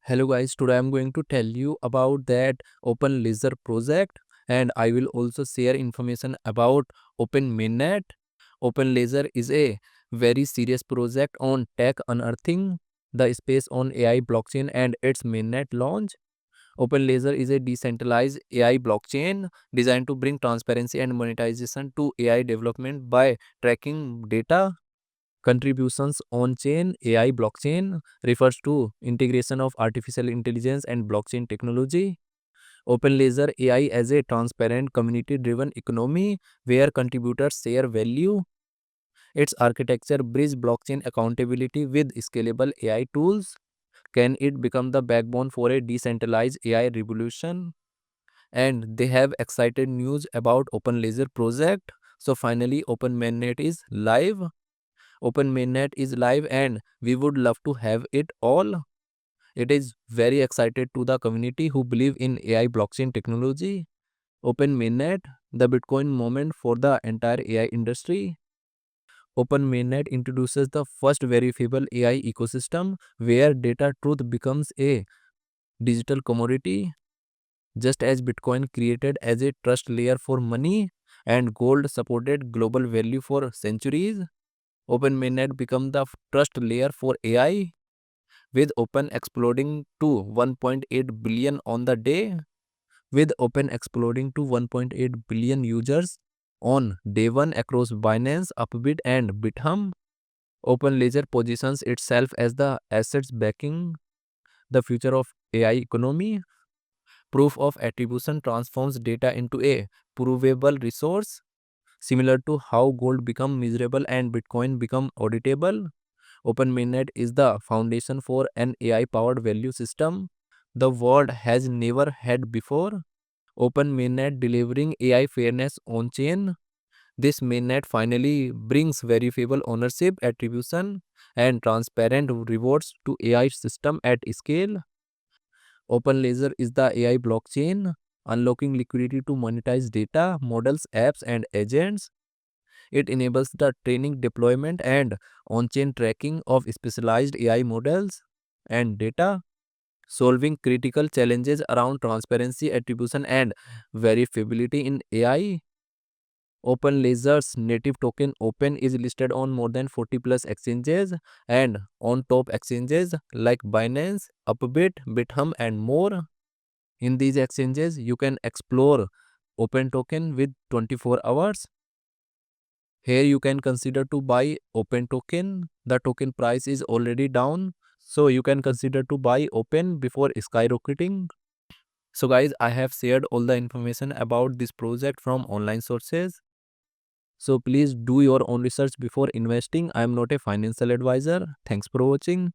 Hello guys, today I'm going to tell you about that Open Laser project and I will also share information about Open Mainnet. Open Laser is a very serious project on tech unearthing the space on AI blockchain and its mainnet launch. Open Laser is a decentralized AI blockchain designed to bring transparency and monetization to AI development by tracking data contributions on chain. AI blockchain refers to integration of artificial intelligence and blockchain technology. Open Ledger AI as a transparent community driven economy where contributors share value. Its architecture bridges blockchain accountability with scalable AI tools. Can it become the backbone for a decentralized AI revolution? And they have excited news about Open Ledger project. So finally Open Mainnet is live. Open Mainnet is live and we would love to have it all. It is very excited to the community who believe in AI blockchain technology. Open Mainnet, the Bitcoin moment for the entire AI industry. Open Mainnet introduces the first verifiable AI ecosystem where data truth becomes a digital commodity, just as Bitcoin created as a trust layer for money and gold supported global value for centuries. Open Mainnet become the trust layer for AI, with Open exploding to 1.8 billion on the day. With Open exploding to 1.8 billion users on day one across Binance, Upbit, and Bithumb, Open Ledger positions itself as the assets backing the future of AI economy. Proof of attribution transforms data into a provable resource, similar to how gold become measurable and Bitcoin become auditable. Open Mainnet is the foundation for an AI-powered value system the world has never had before. Open Mainnet delivering AI fairness on chain. This mainnet finally brings verifiable ownership, attribution, and transparent rewards to AI system at scale. Open Ledger is the AI blockchain, unlocking liquidity to monetize data, models, apps, and agents. It enables the training, deployment, and on-chain tracking of specialized AI models and data, solving critical challenges around transparency, attribution, and verifiability in AI. Open Ledger's native token Open is listed on more than 40 plus exchanges and on top exchanges like Binance, Upbit, Bithumb, and more. In these exchanges, you can explore Open token with 24 hours. Here you can consider to buy Open token. The token price is already down, so you can consider to buy Open before skyrocketing. So guys, I have shared all the information about this project from online sources. So please do your own research before investing. I am not a financial advisor. Thanks for watching.